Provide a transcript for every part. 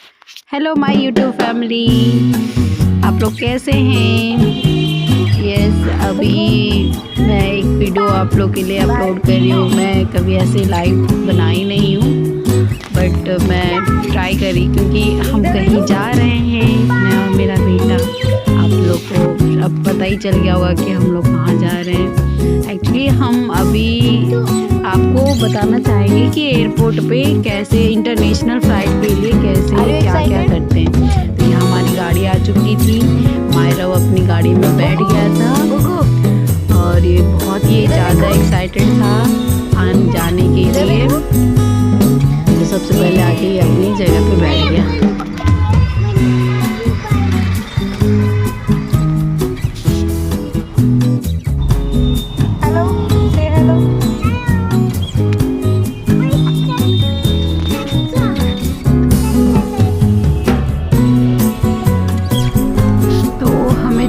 Hello my YouTube family, आप लोग कैसे हैं? यस, अभी मैं एक वीडियो आप लोग के लिए अपलोड कर रही हूँ। मैं कभी ऐसे लाइव बनाई नहीं हूँ, बट मैं ट्राई करी क्योंकि हम कहीं जा रहे हैं, मैं और मेरा बेटा। आप लोग को अब पता ही चल गया होगा कि हम लोग कहाँ जा रहे हैं। एक्चुअली हम अभी आपको बताना चाहेंगे कि एयरपोर्ट पे कैसे इंटरनेशनल फ़्लाइट के लिए कैसे क्या क्या करते हैं। तो यहाँ हमारी गाड़ी आ चुकी थी, मायरा अपनी गाड़ी में बैठ गया था और ये बहुत ही ज़्यादा एक्साइटेड था जाने के लिए। तो सबसे पहले आके ये अपनी जगह पे बैठ गया।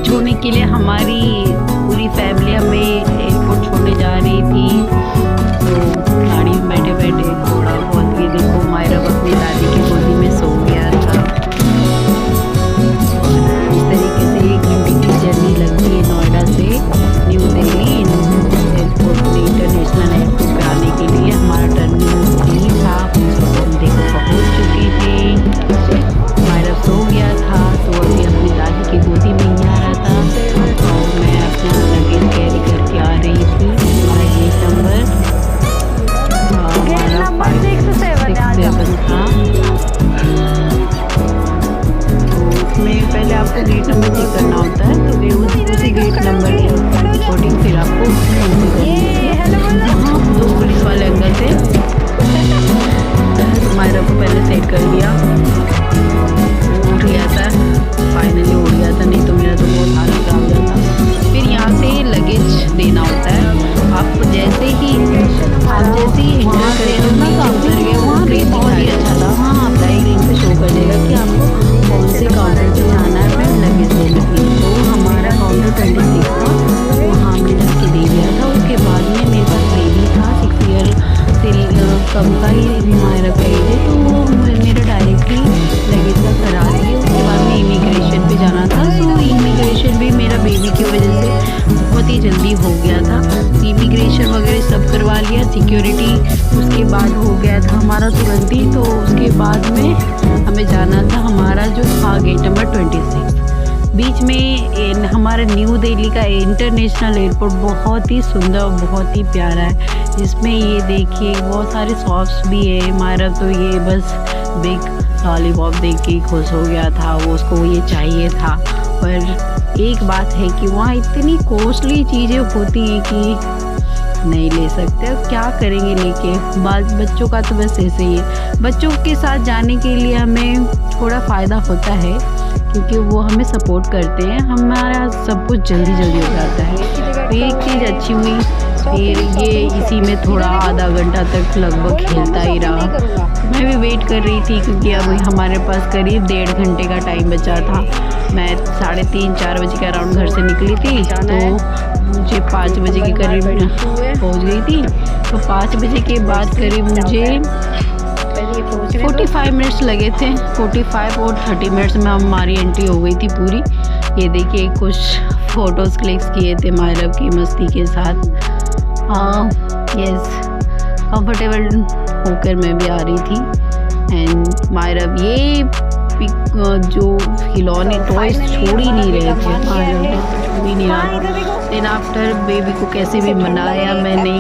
छोड़ने के लिए हमारी पूरी फैमिली हमें एयरपोर्ट छोड़ने जा रही थी। तो गाड़ी में बैठे बैठे थोड़ा बहुत ये देखो, मायरा अपनी दादी की गोदी में सो गया था। इस तरीके से 1 घंटे की जर्नी लगती है नोएडा से न्यू दिल्ली एयरपोर्ट में, इंटरनेशनल एयरपोर्ट पे आने के लिए। हमारा टर्मिनल 3 था, हम देखो पहुँच चुके थे। मायरा सो गया था तो अभी अपनी दादी की गोदी में ही आ रहा था। और मैं अपना लगेज कैरी करके आ रही थी। हमारा गेट नंबर हमारा 567 था। तो उसमें पहले आपको गेट नंबर चेक करना होता है, तो उसी गेट नंबर के अकॉर्डिंग फिर आपको हाँ 2 पुलिस वाले अंकल थे। मायरा को पहले सेट कर दिया, उठ गया था, फाइनली उठ गया था, नहीं तो मेरा तो बहुत हालत खराब हो जाता। फिर यहाँ से लगेज देना होता है। आप जैसे ही इंटर करें ना काउंटर के वहाँ पे बहुत ही अच्छा था। हाँ, आप डायग्राम पे शो कर देगा कि आपको कौन से काउंटर पे जाना है फिर लगेज देने के लिए। तो हमारा काउंटर 26 था, वहाँ हमने जाके दे दिया था। उसके बाद में मेरे पास बेबी था 6 ईयर से कम का ही मायरा का एज है, तो मेरा डायरेक्टली लगेज का करा दिया। उसके बाद में इमिग्रेशन पे जाना था, तो इमिग्रेशन भी मेरा बेबी की वजह से बहुत ही जल्दी हो गया था। इमिग्रेशन वगैरह सब करवा लिया, सिक्योरिटी उसके बाद हो गया था हमारा तुरंत ही। तो उसके बाद में हमें जाना था, हमारा जो था गेट नंबर 26। बीच में हमारा न्यू दिल्ली का इंटरनेशनल एयरपोर्ट बहुत ही सुंदर और बहुत ही प्यारा है, जिसमें ये देखिए बहुत सारे शॉप्स भी है। हमारा तो ये बस बिग लॉलीपॉप देख के खुश हो गया था, वो उसको ये चाहिए था। पर एक बात है कि वहाँ इतनी कॉस्टली चीज़ें होती हैं कि नहीं ले सकते। अब क्या करेंगे लेके, बच्चों का तो बस ऐसे ही है। बच्चों के साथ जाने के लिए हमें थोड़ा फ़ायदा होता है क्योंकि वो हमें सपोर्ट करते हैं, हमारा सब कुछ जल्दी जल्दी हो जाता है। तो एक चीज़ अच्छी हुई, फिर ये इसी में थोड़ा आधा घंटा तक लगभग खेलता ही रहा। मैं भी वेट कर रही थी क्योंकि अब हमारे पास करीब 1.5 घंटे का टाइम बचा था। मैं 3:30-4 बजे के अराउंड घर से निकली थी, तो मुझे 5 बजे के करीब पहुंच गई थी। तो 5 बजे के बाद करीब मुझे 45 मिनट्स लगे थे। 45 और 30 मिनट्स में हमारी एंट्री हो गई थी पूरी। ये देखिए कुछ फ़ोटोज़ क्लिक्स किए थे मायरा की मस्ती के साथ। यस, कंफर्टेबल होकर मैं भी आ रही थी। एंड मायरा ये जो खिलौने टॉयज छोड़ ही नहीं रहे थे, मायरा छोड़ ही नहीं रहा। देन आफ्टर बेबी को कैसे भी मनाया मैंने,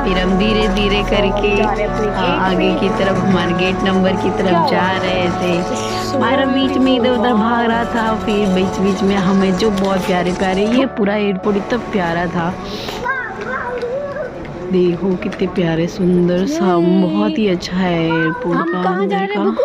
फिर हम धीरे धीरे करके आगे की तरफ हमारे गेट नंबर की तरफ जा रहे थे। मायरा बीच में इधर उधर भाग रहा था, फिर बीच बीच में हमें जो बहुत प्यारे प्यारे, ये पूरा एयरपोर्ट इतना प्यारा था, देखो कितने प्यारे सुंदर सा, बहुत ही अच्छा है एयरपोर्ट का अंदर का।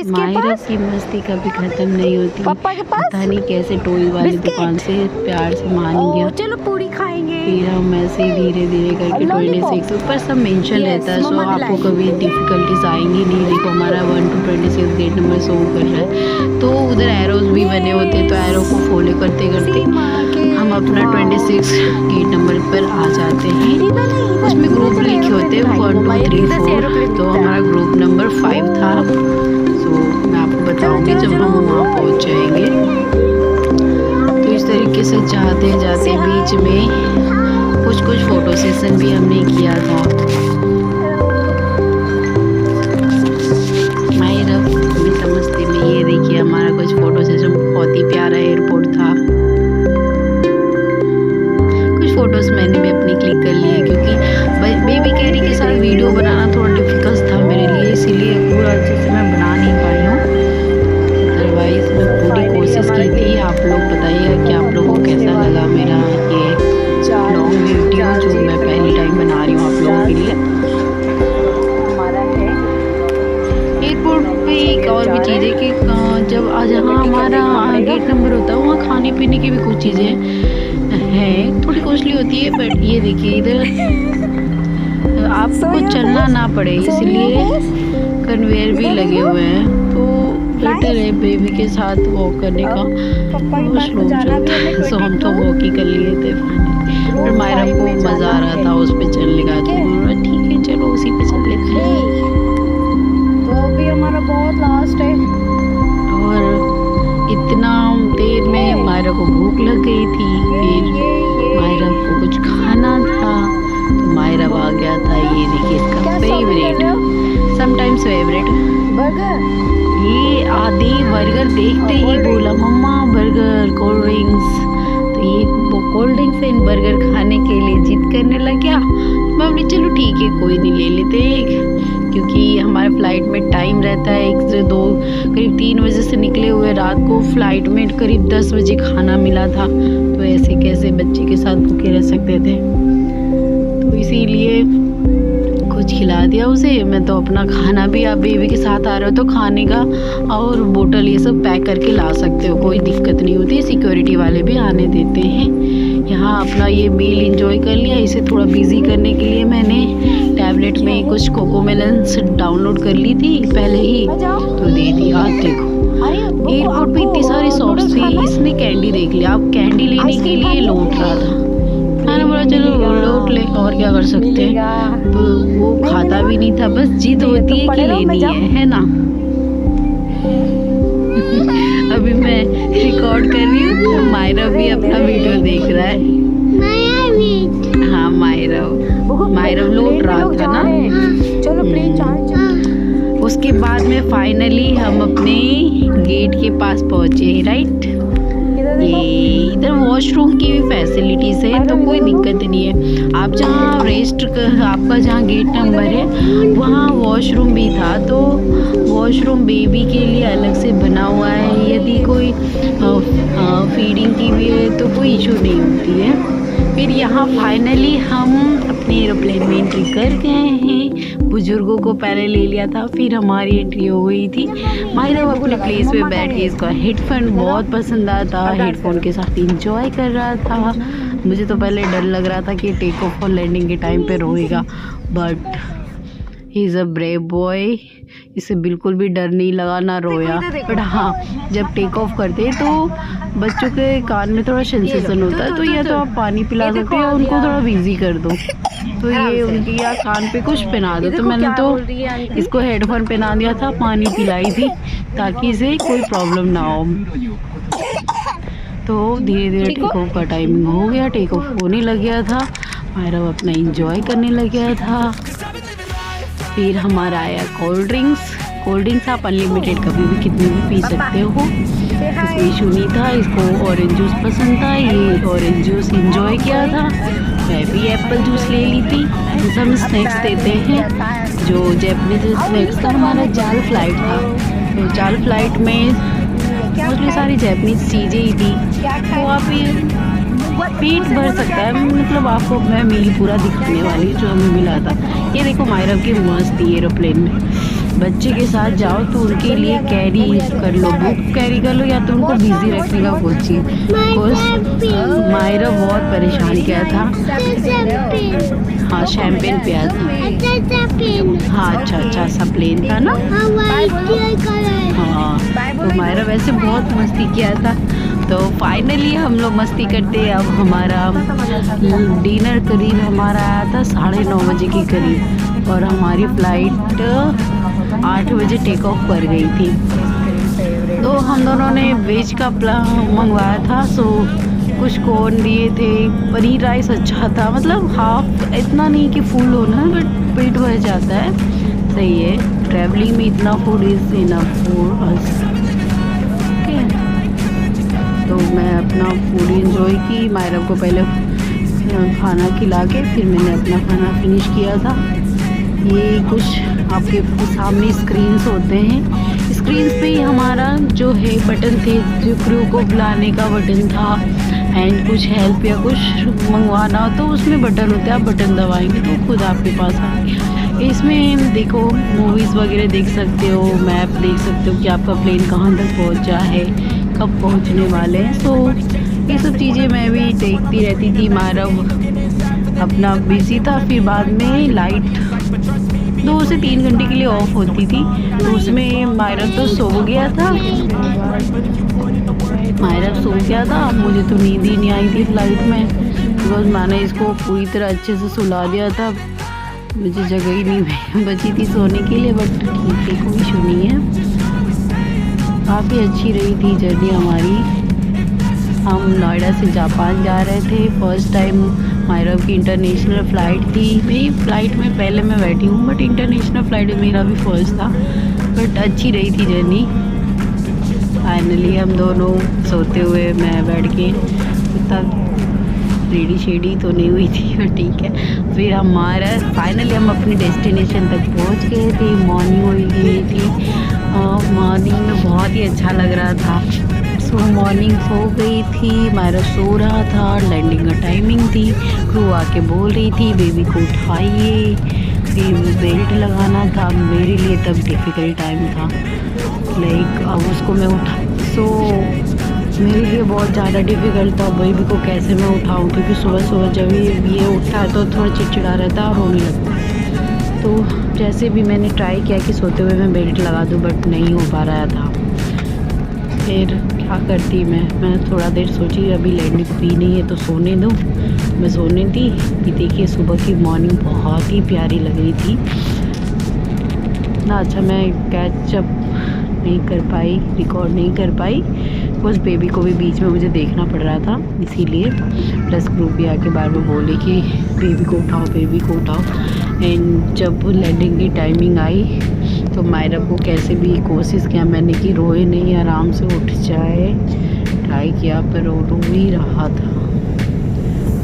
मायरा की मस्ती कभी खत्म नहीं होती, पापा के पास पता नहीं कैसे टोई वाली दुकान से प्यार से मान गया। चलो पूरी खाएंगे। फिर हम ऐसे धीरे धीरे करके 26 ऊपर सब मेंशन रहता है, सो आपको कभी डिफ़िकल्टीज आएंगी नहीं। देखो हमारा 1 to 26 गेट नंबर शो कर रहा है, तो उधर एरोज भी बने होते, तो एरो को फॉलो करते करते हम अपना 26 गेट नंबर पर आ जाते हैं। उसमें ग्रुप लिखे होते हैं 1 2 3 4, तो हमारा ग्रुप नंबर 5 था। तो मैं आपको बताऊंगी जब हम वहाँ पहुँच जाएंगे। तो इस तरीके से जाते जाते बीच में कुछ फ़ोटो सेशन भी हमने किया था। मस्ती में ये देखिए हमारा कुछ फ़ोटो सेशन, बहुत ही प्यारा एयरपोर्ट था। फोटोज़ मैंने भी अपनी क्लिक कर लिए, क्योंकि बेबी कैरी के साथ वीडियो बनाना थोड़ा डिफिकल्ट था मेरे लिए, इसीलिए पूरा अच्छे से मैं बना नहीं पाई हूँ। अदरवाइज़ मैं पूरी कोशिश की थी। आप लोग बताइएगा कि आप लोगों को कैसा लगा मेरा ये लॉन्ग वीडियो जो मैं पहली टाइम बना रही हूँ आप लोगों के लिए। एयरपोर्ट पे एक और भी चीज़ है कि जब जहाँ हमारा गेट नंबर होता है वहाँ खाने पीने की भी कुछ चीज़ें है, थोड़ी कॉस्टली होती है, बट ये देखिए इधर आपको चलना ना पड़े इसलिए कन्वेयर भी लगे हुए हैं, तो बेटर है बेबी के साथ वॉक करने का। वो स्लो चलता है, सो हम तो वॉक ही कर लिए थे फाइनली। पर मायरा को मज़ा आ रहा था उस पर चलने का, तो ठीक है चलो उसी पे चल लेते हैं। वो भी हमारा बहुत लास्ट है। और इतना देर में मायरा को भूख लग गई थी, फिर मायरा को कुछ खाना था, तो मायरा आ गया था। ये देखिए इसका फेवरेट, समटाइम्स फेवरेट बर्गर। ये आधे बर्गर देखते ही बोला मम्मा बर्गर कोल्ड ड्रिंक्स। तो ये वो कोल्ड ड्रिंक्स एंड बर्गर खाने के लिए जिद करने लग गया। मैं बोली चलो ठीक है कोई नहीं ले लेते एक, क्योंकि हमारे फ़्लाइट में टाइम रहता है 1 से 2, करीब 3 बजे से निकले हुए, रात को फ़्लाइट में करीब 10 बजे खाना मिला था। तो ऐसे कैसे बच्चे के साथ भूखे रह सकते थे, तो इसीलिए कुछ खिला दिया उसे। मैं तो अपना खाना भी, आप बेबी के साथ आ रहे हो तो खाने का और बोतल ये सब पैक करके ला सकते हो, कोई दिक्कत नहीं होती। सिक्योरिटी वाले भी आने देते हैं। यहाँ अपना ये मील एंजॉय कर लिया। इसे थोड़ा बिजी करने के लिए मैंने टैबलेट में कुछ कोकोमेलन्स डाउनलोड कर ली थी पहले ही, तो दे दिया। आप देखो एयरपोर्ट पे इतनी सारी शॉप्स थी, इसने कैंडी देख लिया। अब कैंडी लेने के लिए लौट रहा था, मैंने बोला चलो लौट ले, और क्या कर सकते हैं। तो वो खाता भी नहीं था, बस जिद होती है कि लेनी है ना। अभी मैं रिकॉर्ड कर रही हूँ तो मायरा भी अपना वीडियो देख रहा है। हाँ मायरा लौट रहा था ना। चलो प्लीज। उसके बाद में फाइनली हम अपने गेट के पास पहुँचे, राइट। ये इधर वॉशरूम की भी फैसिलिटीज़ है, तो कोई दिक्कत नहीं है। आप जहाँ आपका जहाँ गेट नंबर है वहाँ वॉशरूम भी था, तो वॉशरूम बेबी के लिए अलग से बना हुआ है। यदि कोई फीडिंग की भी है तो कोई इशू नहीं होती है। फिर यहाँ फाइनली हम अपने एरोप्लेन में एंट्री कर गए हैं। बुजुर्गों को पहले ले लिया था, फिर हमारी एंट्री हो गई थी। मायरा अपने प्लेस पे बैठ के इसका हेडफोन बहुत पसंद आता, हेडफोन के साथ इंजॉय कर रहा था। मुझे तो पहले डर लग रहा था कि टेक ऑफ और लैंडिंग के टाइम पे रोएगा, but he is a brave boy. इसे बिल्कुल भी डर नहीं लगा, ना रोया। बट हाँ, जब टेक ऑफ करते तो बच्चों के कान में थोड़ा सेंसेशन होता है, तो या तो आप पानी पिला सकते हो या उनको थोड़ा बिजी कर दो, तो ये उनकी या कान पे कुछ पहना दो। तो मैंने तो इसको हेडफोन पहना दिया था, पानी पिलाई थी ताकि इसे कोई प्रॉब्लम ना हो। तो धीरे धीरे टेक ऑफ का टाइमिंग हो गया, टेक ऑफ होने लग गया था। मायरा अपना इंजॉय करने लग गया था। फिर हमारा आया कोल्ड ड्रिंक्स आप अनलिमिटेड कभी भी कितनी भी पी सकते हो, कोई इशू नहीं था। इसको ऑरेंज जूस पसंद था, ये ऑरेंज जूस इंजॉय किया था। मैं भी एप्पल जूस ले ली थी। हम स्नैक्स देते हैं, जो जैपनीज स्नैक्स था। हमारा जाल फ्लाइट था, तो जाल फ्लाइट में मोस्टली सारी जैपनीज चीज़ें ही थी, तो आप ये पेट भर सकता है। मतलब आपको अपना मील पूरा दिखाने वाली जो हमें मिला था। ये देखो मायरा की मस्त एरोप्लेन में। बच्चे के साथ जाओ तो उनके लिए कैरी कर लो, बुक कैरी कर लो, या तो उनको बिजी रखने का कोचिंग। बिकॉज मायरा बहुत परेशान किया था। हाँ शैम्पेन पिया था। हाँ अच्छा सा प्लेन था ना। हाँ तो मायरा वैसे बहुत मस्ती किया था। तो फाइनली हम लोग मस्ती करते, अब हमारा डिनर करीब हमारा आया था 9:30 बजे के करीब, और हमारी फ़्लाइट 8 बजे टेक ऑफ कर गई थी। तो हम दोनों ने वेज का मंगवाया था, सो कुछ कॉर्न दिए थे, पनीर राइस अच्छा था, मतलब हाफ, इतना नहीं कि फुल होना, बट पेट भर जाता है, सही है। ट्रैवलिंग में इतना food is enough for us. तो मैं अपना फूड एंजॉय की, मायरा को पहले खाना खिला के फिर मैंने अपना खाना फिनिश किया था। ये कुछ आपके सामने स्क्रीन्स होते हैं, स्क्रीन्स पे ही हमारा जो है बटन थे, जो क्रू को बुलाने का बटन था, एंड कुछ हेल्प या कुछ मंगवाना हो तो उसमें बटन होते हैं, आप बटन दबाएंगे तो खुद आपके पास आएंगे। इसमें देखो मूवीज़ वगैरह देख सकते हो, मैप देख सकते हो कि आपका प्लेन कहाँ तक पहुँचा है, कब पहुँचने वाले हैं। सो ये सब चीज़ें मैं भी देखती रहती थी। मायरा अपना बिजी था, फिर बाद में लाइट 2 से 3 घंटे के लिए ऑफ होती थी, तो उसमें मायरा तो सो गया था, मुझे तो नींद ही नहीं आई थी फ्लाइट में, बिकॉज मैंने इसको पूरी तरह अच्छे से सुला दिया था, मुझे जगह ही नहीं बची थी सोने के लिए। बट ठीक है, कोई इशू नहीं है। काफ़ी अच्छी रही थी जर्नी हमारी। हम नोएडा से जापान जा रहे थे, फर्स्ट टाइम मायरा की इंटरनेशनल फ़्लाइट थी। मेरी फ़्लाइट में पहले मैं बैठी हूँ, बट इंटरनेशनल फ़्लाइट मेरा भी फर्स्ट था, बट अच्छी रही थी जर्नी। फाइनली हम दोनों सोते हुए मैं बैठ के, इतना रेडी शेडी तो नहीं हुई थी, पर ठीक है। फिर हमारा फाइनली हम अपने डेस्टिनेशन तक पहुंच गए थे। मॉर्निंग हो गई थी, मॉर्निंग में बहुत ही अच्छा लग रहा था। सो मॉर्निंग हो गई थी, मायरा सो रहा था, लैंडिंग का टाइमिंग थी, क्रू आके बोल रही थी बेबी को उठाइए, फिर बेल्ट लगाना था। मेरे लिए तब डिफ़िकल्ट टाइम था, लाइक अब उसको मैं उठा, सो मेरे लिए बहुत ज़्यादा डिफ़िकल्ट था बेबी को कैसे मैं उठाऊँ, क्योंकि सुबह सुबह जब ये उठता है तो थोड़ा चिड़चिड़ा रहता है और रोने लगता है। तो जैसे भी मैंने ट्राई किया कि सोते हुए मैं बेल्ट लगा दूँ, बट नहीं हो पा रहा था। फिर क्या करती मैं थोड़ा देर सोची, अभी लैंडिंग भी नहीं है तो सोने दो, मैं सोने दी। कि देखिए सुबह की मॉर्निंग बहुत ही प्यारी लग रही थी ना। अच्छा मैं कैचअप नहीं कर पाई, रिकॉर्ड नहीं कर पाई, बस बेबी को भी बीच में मुझे देखना पड़ रहा था, इसीलिए। प्लस ग्रुप भी आके बार बार बोले कि बेबी को उठाओ, बेबी को उठाओ। एंड जब लैंडिंग की टाइमिंग आई तो मायरा को कैसे भी कोशिश किया मैंने कि रोए नहीं, आराम से उठ जाए, ट्राई किया, पर वो रो ही रहा था।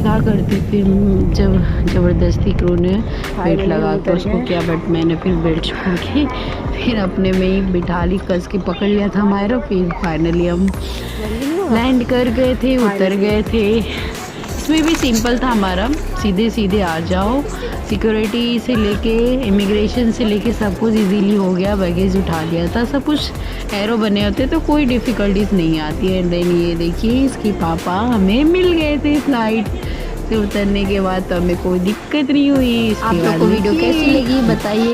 क्या करती, फिर जब ज़बरदस्ती क्रू ने बेल्ट लगा के उसको किया, बट मैंने फिर बेल्ट छोड़ के फिर अपने में ही बिठा ली, कस के पकड़ लिया था मायरा। फिर फाइनली हम लैंड कर गए थे, उतर गए थे। इसमें भी सिंपल था हमारा, सीधे सीधे आ जाओ, सिक्योरिटी से लेके इमिग्रेशन से लेके सब कुछ इजीली हो गया, बैगेज उठा लिया था, सब कुछ एरो बने होते तो कोई डिफ़िकल्टीज नहीं आती है। देन ये देखिए इसकी पापा हमें मिल गए थे फ्लाइट से उतरने के बाद, तो हमें कोई दिक्कत नहीं हुई। आप लोग को वीडियो कैसी लगी बताइए।